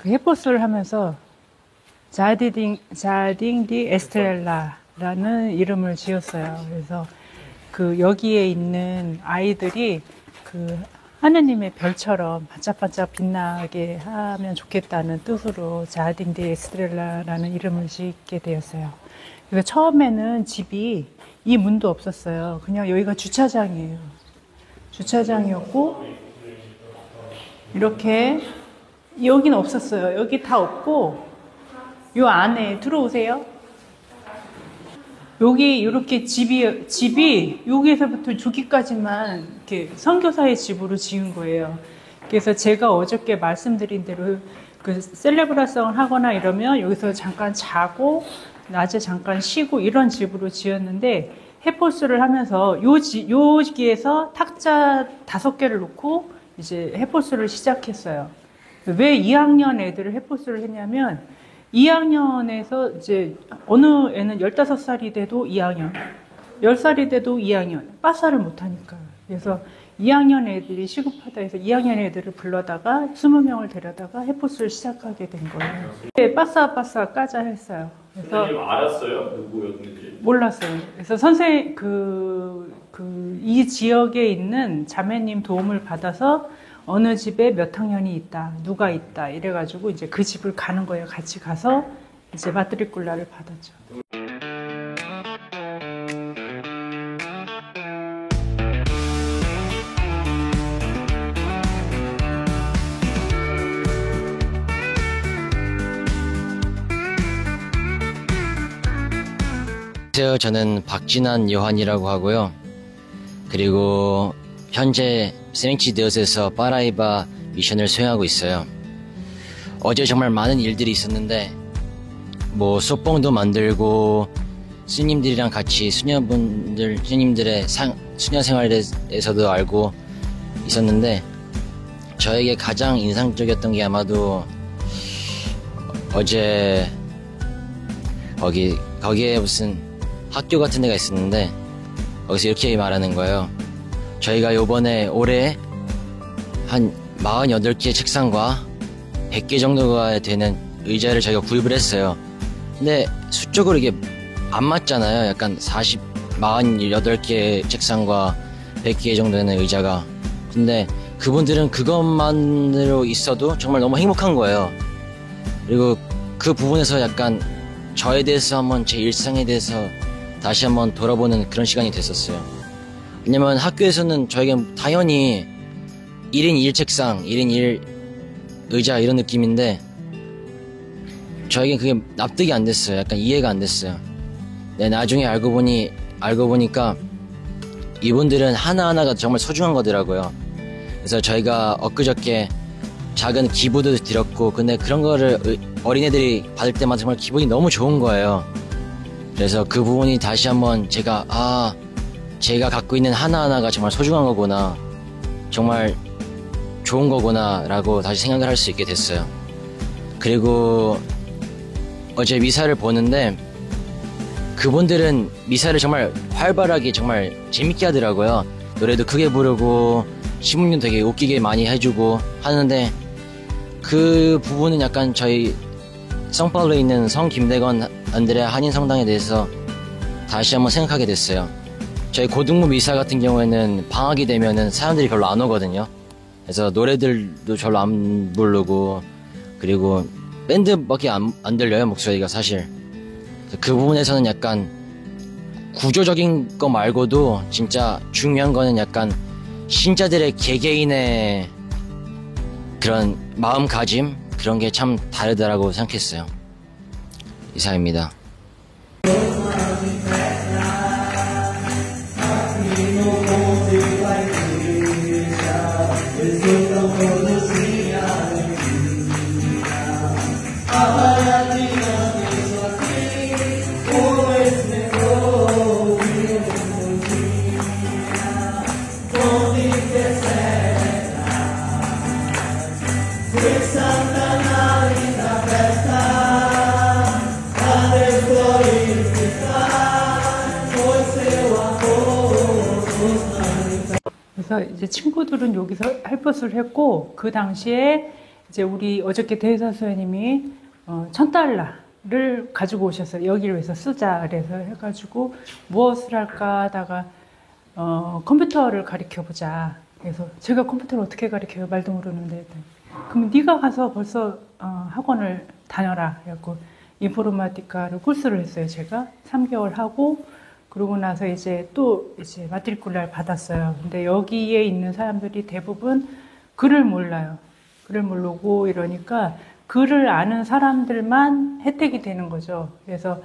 그 헤포스를 하면서 자딩 디 에스트렐라라는 이름을 지었어요. 그래서 그 여기에 있는 아이들이 그 하느님의 별처럼 반짝반짝 빛나게 하면 좋겠다는 뜻으로 자딩 디 에스트렐라라는 이름을 짓게 되었어요. 그래서 처음에는 집이 이 문도 없었어요. 그냥 여기가 주차장이에요. 주차장이었고, 이렇게 여기는 없었어요. 여기 다 없고, 요 안에 들어오세요. 여기 이렇게 집이 여기에서부터 저기까지만 이렇게 선교사의 집으로 지은 거예요. 그래서 제가 어저께 말씀드린 대로 그 셀레브라성을 하거나 이러면 여기서 잠깐 자고 낮에 잠깐 쉬고 이런 집으로 지었는데, 헤포스를 하면서 여기에서 탁자 5개를 놓고 이제 헤포스를 시작했어요. 왜 2학년 애들을 헤포스를 했냐면, 2학년에서 이제 어느 애는 15살이 돼도 2학년, 10살이 돼도 2학년, 빠사를 못하니까. 그래서 2학년 애들이 시급하다 해서 2학년 애들을 불러다가 20명을 데려다가 헤포스를 시작하게 된 거예요. 빠사 까자 했어요. 그래서 선생님 알았어요? 누구였는지? 몰랐어요. 그래서 선생님 이 지역에 있는 자매님 도움을 받아서 어느 집에 몇 학년이 있다, 누가 있다 이래가지고 이제 그 집을 가는 거예요. 같이 가서 이제 마트리cul라를 받았죠. 안녕하세요. 저는 박진환 요한이라고 하고요. 그리고 현재 세멘치 데웃에서 파라이바 미션을 수행하고 있어요. 어제 정말 많은 일들이 있었는데 뭐 소뽕도 만들고 스님들이랑 같이 스님들의 수녀 생활에서도 알고 있었는데, 저에게 가장 인상적이었던 게 아마도 어제 거기에 무슨 학교 같은 데가 있었는데 거기서 이렇게 말하는 거예요. 저희가 올해 한 48개 책상과 100개 정도가 되는 의자를 저희가 구입을 했어요. 근데 수적으로 이게 안 맞잖아요. 약간 48개 책상과 100개 정도 되는 의자가. 근데 그분들은 그것만으로 있어도 정말 너무 행복한 거예요. 그리고 그 부분에서 약간 저에 대해서 한번 제 일상에 대해서 다시 한번 돌아보는 그런 시간이 됐었어요. 왜냐면 학교에서는 저에겐 당연히 1인 1책상, 1인 1 의자 이런 느낌인데 저에겐 그게 납득이 안 됐어요. 약간 이해가 안 됐어요. 네, 나중에 알고 보니까 이분들은 하나하나가 정말 소중한 거더라고요. 그래서 저희가 엊그저께 작은 기부도 드렸고, 근데 그런 거를 어린애들이 받을 때마다 정말 기분이 너무 좋은 거예요. 그래서 그 부분이 다시 한번 제가 갖고 있는 하나하나가 정말 소중한 거구나, 정말 좋은 거구나 라고 다시 생각을 할 수 있게 됐어요. 그리고 어제 미사를 보는데 그분들은 미사를 정말 활발하게 정말 재밌게 하더라고요. 노래도 크게 부르고 시문도 되게 웃기게 많이 해주고 하는데, 그 부분은 약간 저희 성파울로에 있는 성 김대건 안드레아 한인 성당에 대해서 다시 한번 생각하게 됐어요. 저희 고등부 미사 같은 경우에는 방학이 되면은 사람들이 별로 안 오거든요. 그래서 노래들도 별로 안 부르고, 그리고 밴드밖에 안 들려요, 목소리가 사실. 그 부분에서는 약간 구조적인 거 말고도 진짜 중요한 거는 약간 신자들의 개개인의 그런 마음가짐, 그런 게 참 다르다라고 생각했어요. 이상입니다. 그래서 이제 친구들은 여기서 헬퍼스를 했고, 그 당시에 이제 우리 어저께 대사수님이 $1,000를 가지고 오셨어요. 여기를 위해서 쓰자 그래서 해가지고 무엇을 할까 하다가 컴퓨터를 가르쳐 보자. 그래서 제가 컴퓨터를 어떻게 가르쳐요? 말도 모르는데. 그럼 네가 가서 벌써 학원을 다녀라. 그래갖고 인포르마티카를 쿨스를 했어요. 제가 3개월 하고, 그러고 나서 이제 또 이제 마트리쿨라를 받았어요. 근데 여기에 있는 사람들이 대부분 글을 몰라요. 글을 모르고 이러니까 글을 아는 사람들만 혜택이 되는 거죠. 그래서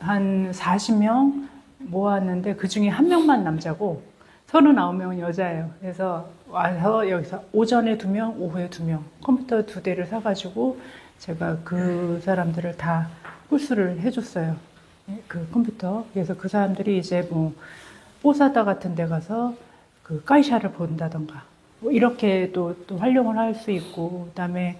한 40명 모았는데 그 중에 1명만 남자고 39명은 여자예요. 그래서 와서 여기서 오전에 2명, 오후에 2명, 컴퓨터 2대를 사가지고 제가 그 사람들을 다 쿨스를 해줬어요. 그 컴퓨터. 그래서 그 사람들이 이제 뭐 뽀사다 같은 데 가서 그 까이샤를 본다던가 뭐 이렇게 또 활용을 할 수 있고, 그다음에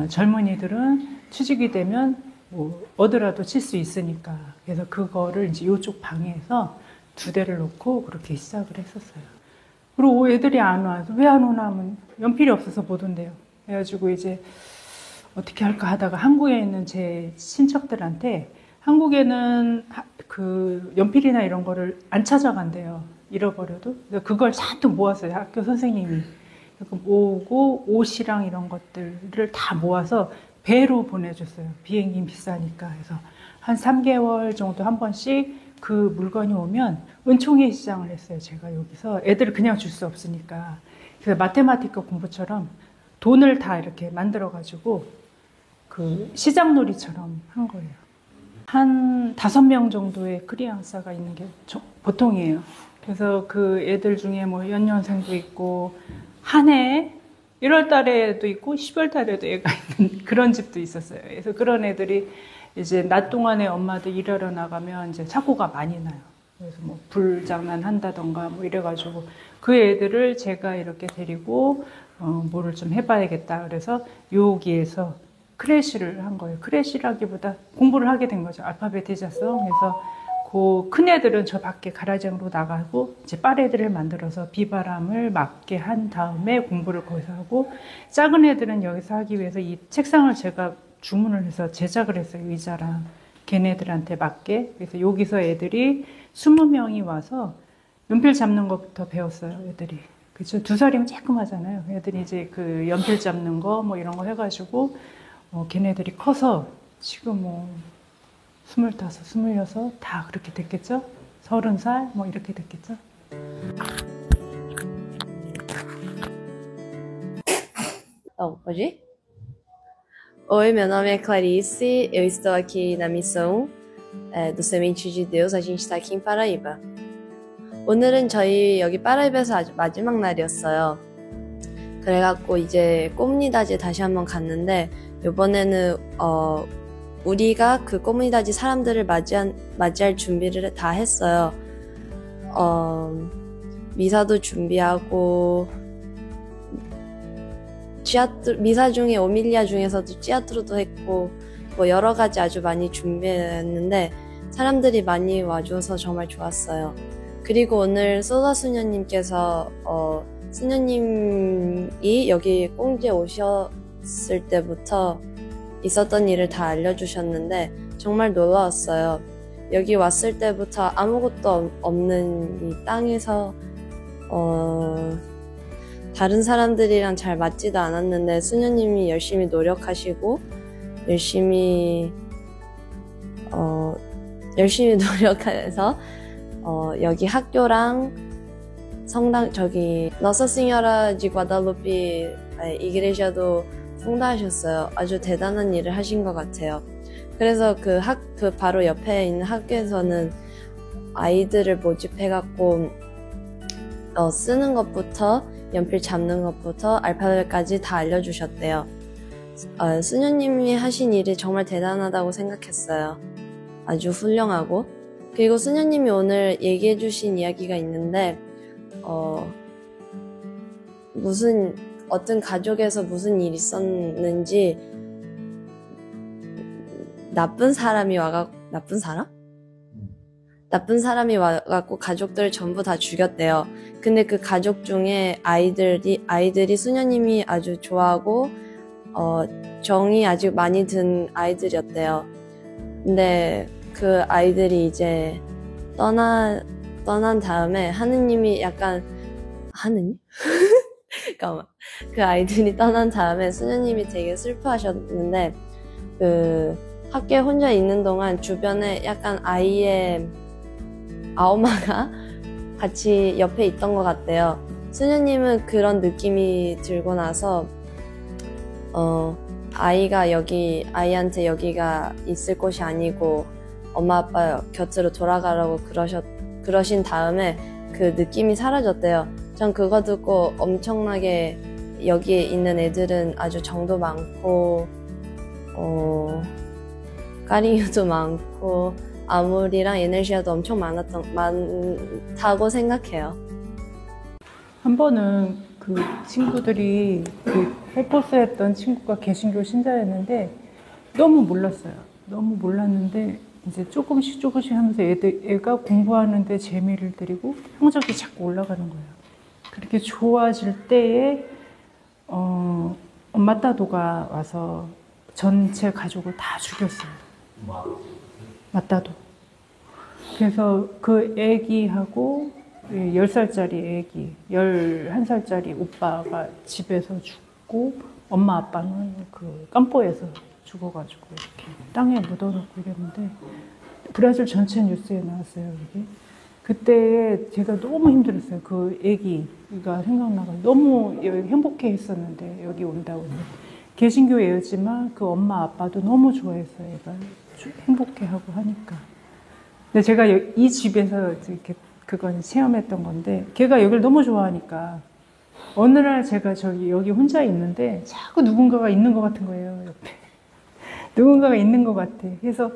젊은이들은 취직이 되면 뭐 얻으라도 칠 수 있으니까, 그래서 그거를 이제 이쪽 방에서 2대를 놓고 그렇게 시작을 했었어요. 그리고 애들이 안 와서 왜 안 오나 하면 연필이 없어서 못 온대요. 그래가지고 이제 어떻게 할까 하다가 한국에 있는 제 친척들한테, 한국에는 그 연필이나 이런 거를 안 찾아간대요. 잃어버려도. 그걸 잔뜩 모았어요. 학교 선생님이. 모으고 옷이랑 이런 것들을 다 모아서 배로 보내줬어요. 비행기 비싸니까. 그래서 한 3개월 정도 한 번씩 그 물건이 오면 은총회 시장을 했어요. 제가 여기서 애들을 그냥 줄 수 없으니까. 그래서 마테마티카 공부처럼 돈을 다 이렇게 만들어가지고 그 시장놀이처럼 한 거예요. 한 5명 정도의 크리앙사가 있는 게 보통이에요. 그래서 그 애들 중에 뭐 연년생도 있고, 한 해 1월 달에도 있고 10월 달에도 애가 있는 그런 집도 있었어요. 그래서 그런 애들이 이제 낮 동안에 엄마들 일하러 나가면 이제 사고가 많이 나요. 그래서 뭐 불장난 한다던가 뭐 이래가지고 그 애들을 제가 이렇게 데리고 뭐를 좀 해봐야겠다. 그래서 여기에서 크래쉬를 한 거예요. 크래쉬라기보다 공부를 하게 된 거죠. 알파벳이자성. 그래서 그 큰 애들은 저 밖에 가라쟁으로 나가고 이제 빠레들을 만들어서 비바람을 맞게 한 다음에 공부를 거기서 하고, 작은 애들은 여기서 하기 위해서 이 책상을 제가 주문을 해서 제작을 했어요. 의자랑 걔네들한테 맞게. 그래서 여기서 애들이 20명이 와서 연필 잡는 것부터 배웠어요. 애들이. 그렇죠. 2살이면 조그마잖아요. 애들이 이제 그 연필 잡는 거 뭐 이런 거 해가지고 걔네들이 커서 지금 뭐 25, 26 다 그렇게 됐겠죠? 30살 뭐 이렇게 됐겠죠? Pode ir? Oi, meu nome é Clarice, eu estou aqui na missão do Semente de Deus. a gente está aqui em Paraíba. 오늘은 저희 여기 파라이바에서 아주 마지막 날이었어요. 그래갖고 이제 꼬무니다지에 다시 한번 갔는데 이번에는 우리가 그 꼬무니다지 사람들을 맞이할 준비를 다 했어요. 미사도 준비하고 미사 중에 오밀리아 중에서도 찌아뚜루도 했고 뭐 여러 가지 아주 많이 준비했는데 사람들이 많이 와줘서 정말 좋았어요. 그리고 오늘 소다 수녀님께서 수녀님이 여기 꽁지에 오셨을 때부터 있었던 일을 다 알려주셨는데 정말 놀라웠어요. 여기 왔을 때부터 아무것도 없는 이 땅에서 다른 사람들이랑 잘 맞지도 않았는데 수녀님이 열심히 노력하시고 열심히 노력해서 여기 학교랑 성당 저기 Nossa Senhora de Guadalupe 이그레샤도 성다하셨어요. 아주 대단한 일을 하신 것 같아요. 그래서 그 바로 옆에 있는 학교에서는 아이들을 모집해갖고 쓰는 것부터 연필 잡는 것부터 알파벳까지 다 알려주셨대요. 수녀님이 하신 일이 정말 대단하다고 생각했어요. 아주 훌륭하고 그리고 수녀님이 오늘 얘기해주신 이야기가 있는데 어떤 가족에서 무슨 일이 있었는지 나쁜 사람이 와갖고 가족들을 전부 다 죽였대요. 근데 그 가족 중에 아이들이 수녀님이 아주 좋아하고 정이 아주 많이 든 아이들이었대요. 근데 그 아이들이 이제 떠난 다음에 하느님이 약간 하느님? 잠깐만. 그 아이들이 떠난 다음에 수녀님이 되게 슬퍼하셨는데 그 학교에 혼자 있는 동안 주변에 약간 아이의 아오마가 같이 옆에 있던 것 같대요. 수녀님은 그런 느낌이 들고 나서 아이한테 여기가 있을 곳이 아니고 엄마 아빠 곁으로 돌아가라고 그러신 다음에 그 느낌이 사라졌대요. 전 그거 듣고 엄청나게 여기에 있는 애들은 아주 정도 많고 까리유도 많고 아무리랑 에너지아도 엄청 많다고 생각해요. 한 번은 그 친구들이 그 헬포스 했던 친구가 개신교 신자였는데 너무 몰랐어요. 너무 몰랐는데 이제 조금씩 하면서 애가 공부하는데 재미를 들이고 성적이 자꾸 올라가는 거예요. 그렇게 좋아질 때에 엄마 따도가 와서 전체 가족을 다 죽였어요. 맞다도. 그래서 그 애기하고 10살짜리 애기, 11살짜리 오빠가 집에서 죽고 엄마 아빠는 그 깜뽀에서 죽어가지고 이렇게 땅에 묻어놓고 이랬는데 브라질 전체 뉴스에 나왔어요. 이게. 그때 제가 너무 힘들었어요. 그 애기가 생각나고 너무 행복해 했었는데 여기 온다고. 개신교 애였지만 그 엄마 아빠도 너무 좋아했어요. 애가 행복해하고 하니까. 근데 제가 이 집에서 이렇게 그건 체험했던 건데 걔가 여기를 너무 좋아하니까 어느 날 제가 여기 혼자 있는데 자꾸 누군가가 있는 것 같은 거예요. 옆에. 누군가가 있는 것 같아. 그래서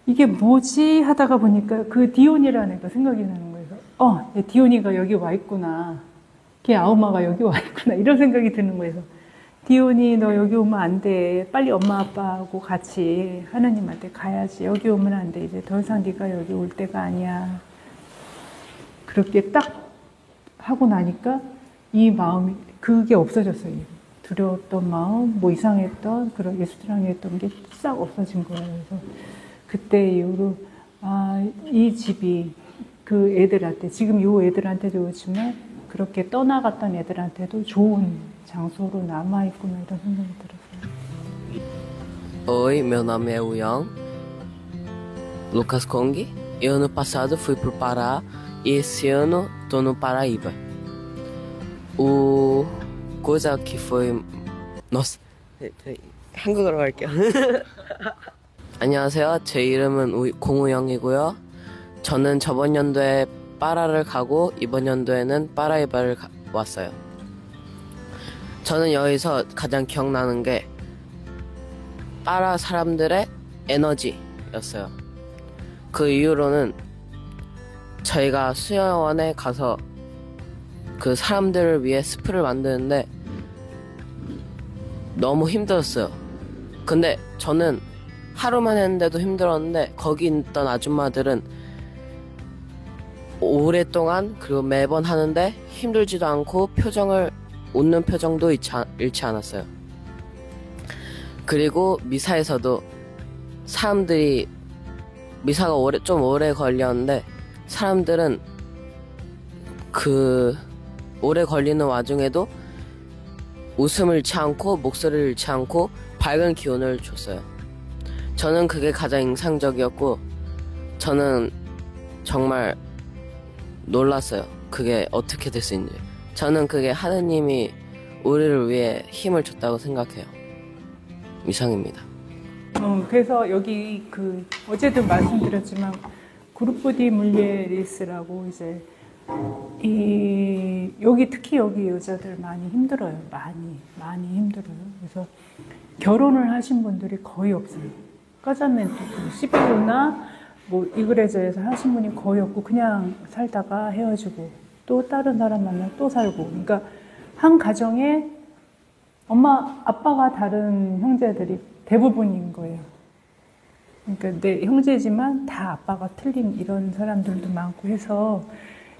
이게 뭐지 하다가 보니까 그 디온이라는 애가 생각이 나는 거예요. 디온이가 여기 와 있구나. 걔 아우마가 여기 와 있구나. 이런 생각이 드는 거예요. 디온이 너 여기 오면 안 돼. 빨리 엄마 아빠하고 같이 하나님한테 가야지. 여기 오면 안 돼. 이제 더 이상 네가 여기 올 때가 아니야. 그렇게 딱 하고 나니까 이 마음이 그게 없어졌어요. 두려웠던 마음, 뭐 이상했던 그런 예수드랑했던 게 싹 없어진 거예요. 그래서 그때 이후로 이 집이 그 애들한테 지금 이 애들한테도 그렇지만 그렇게 떠나갔던 애들한테도 좋은 장소로 남아있구나 이런 생각이 들었어요. Oi, meu nome é Uyang Lucas Kong. E ano passado fui pro Pará e esse ano tô no Paraíba. Coisa que foi... Nossa, 한국어로 할게요. 안녕하세요. 제 이름은 공우영이고요. 저는 저번 연도에 파라를 가고 이번 연도에는 파라이바를 왔어요. 저는 여기서 가장 기억나는 게 파라 사람들의 에너지였어요. 그 이후로는 저희가 수영원에 가서 그 사람들을 위해 스프를 만드는데 너무 힘들었어요. 근데 저는 하루만 했는데도 힘들었는데 거기 있던 아줌마들은 오랫동안 그리고 매번 하는데 힘들지도 않고 웃는 표정도 잃지 않았어요. 그리고 미사에서도 사람들이 미사가 좀 오래 걸렸는데 사람들은 그 오래 걸리는 와중에도 웃음을 잃지 않고 목소리를 잃지 않고 밝은 기운을 줬어요. 저는 그게 가장 인상적이었고 저는 정말 놀랐어요. 그게 어떻게 될 수 있는지. 저는 그게 하느님이 우리를 위해 힘을 줬다고 생각해요. 이상입니다. 그래서 여기 어제도 말씀드렸지만 그룹디 물리리스라고 이제 여기 특히 여기 여자들 많이 힘들어요. 많이 힘들어요. 그래서 결혼을 하신 분들이 거의 없어요. 까자멘토, 시베리오나 뭐 이그레저에서 하신 분이 거의 없고 그냥 살다가 헤어지고 또 다른 사람 만나 또 살고. 그러니까 한 가정에 엄마, 아빠가 다른 형제들이 대부분인 거예요. 그러니까 내 형제지만 다 아빠가 틀린 이런 사람들도 많고 해서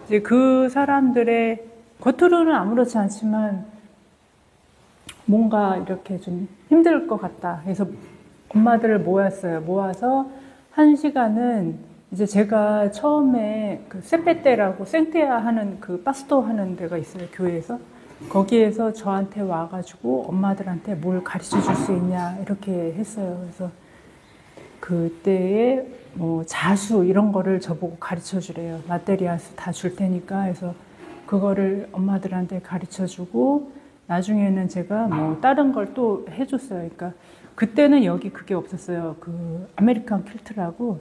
이제 그 사람들의 겉으로는 아무렇지 않지만 뭔가 이렇게 좀 힘들 것 같다 해서 엄마들을 모았어요. 모아서 1시간은 이제 제가 처음에 그 세페떼라고 생테아 하는 그 파스토 하는 데가 있어요. 교회에서. 거기에서 저한테 와가지고 엄마들한테 뭘 가르쳐 줄 수 있냐 이렇게 했어요. 그래서 그때에 뭐 자수 이런 거를 저보고 가르쳐 주래요. 마테리아스 다 줄 테니까 해서 그거를 엄마들한테 가르쳐 주고 나중에는 제가 뭐 다른 걸 또 해줬어요. 그러니까 그때는 여기 그게 없었어요. 그 아메리칸 퀼트라고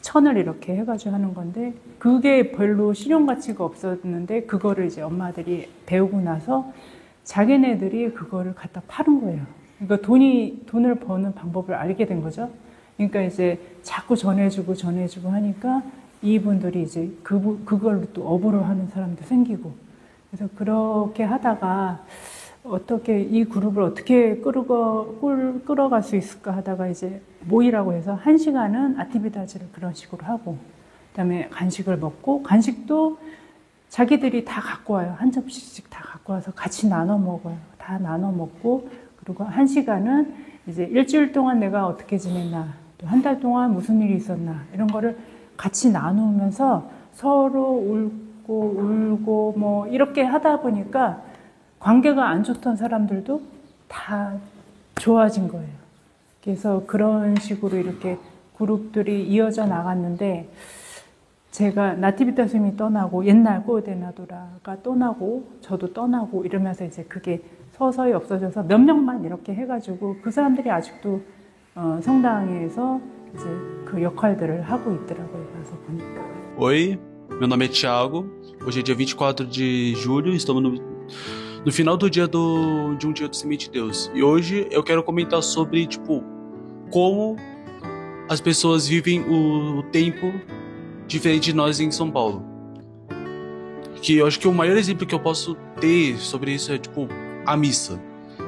천을 이렇게 해가지고 하는 건데 그게 별로 실용 가치가 없었는데 그거를 이제 엄마들이 배우고 나서 자기네들이 그거를 갖다 파는 거예요. 그러니까 돈을 버는 방법을 알게 된 거죠. 그러니까 이제 자꾸 전해주고 하니까 이분들이 이제 그걸로 또 업으로 하는 사람도 생기고 그래서 그렇게 하다가 어떻게 이 그룹을 어떻게 끌어갈 수 있을까 하다가 이제 모이라고 해서 1시간은 아티비다지를 그런 식으로 하고 그다음에 간식을 먹고 간식도 자기들이 다 갖고 와요. 한 접시씩 다 갖고 와서 같이 나눠 먹어요. 다 나눠 먹고 그리고 1시간은 이제 일주일 동안 내가 어떻게 지냈나 또 한 달 동안 무슨 일이 있었나 이런 거를 같이 나누면서 서로 울고 뭐 이렇게 하다 보니까 관계가 안 좋던 사람들도 다 좋아진 거예요. 그래서 그런 식으로 이렇게 그룹들이 이어져 나갔는데 제가 나티비타 스님이 떠나고 옛날 꼬데나도라가 떠나고 저도 떠나고 이러면서 이제 그게 서서히 없어져서 몇 명만 이렇게 해가지고 그 사람들이 아직도 성당에서 이제 그 역할들을 하고 있더라고요. 가서 보니까. Oi, meu nome é Thiago. Hoje é dia 24 de julho, estamos no final do dia de um dia do Semente de Deus. E hoje eu quero comentar sobre, tipo, como as pessoas vivem o tempo diferente de nós em São Paulo. Que eu acho que o maior exemplo que eu posso ter sobre isso é, tipo, a missa.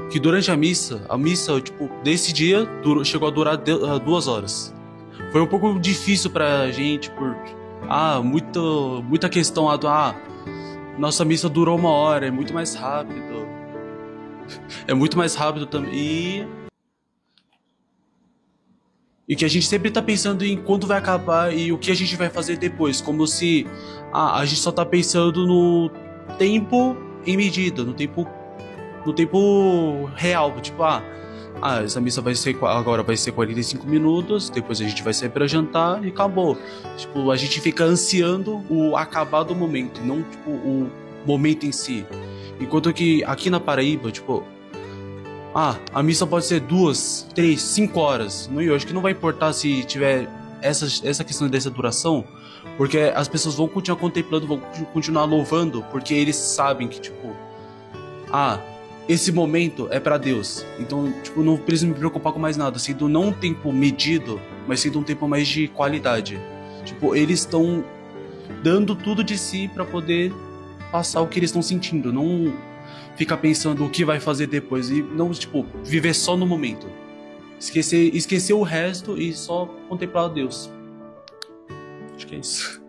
Que durante a missa, tipo, desse dia chegou a durar 2 horas. Foi um pouco difícil pra gente por muita questão lá do nossa missa durou 1 hora, é muito mais rápido. É muito mais rápido também. E que a gente sempre tá pensando em quando vai acabar e o que a gente vai fazer depois. Como se a gente só tá pensando no tempo em medida, no tempo real. Tipo, ah, essa missa agora vai ser 45 minutos, depois a gente vai sair pra jantar e acabou. Tipo, a gente fica ansiando o acabar do momento, não, tipo, o momento em si. Enquanto que aqui na Paraíba, tipo, a missa pode ser 2, 3, 5 horas. Eu acho que não vai importar se tiver essa questão dessa duração, porque as pessoas vão continuar contemplando, vão continuar louvando, porque eles sabem que, tipo, esse momento é pra Deus. Então, tipo, não preciso me preocupar com mais nada, sendo não um tempo medido, mas sendo um tempo mais de qualidade. Tipo, eles estão dando tudo de si pra poder passar o que eles estão sentindo, não ficar pensando o que vai fazer depois e não, tipo, viver só no momento. Esquecer o resto e só contemplar a Deus. Acho que é isso.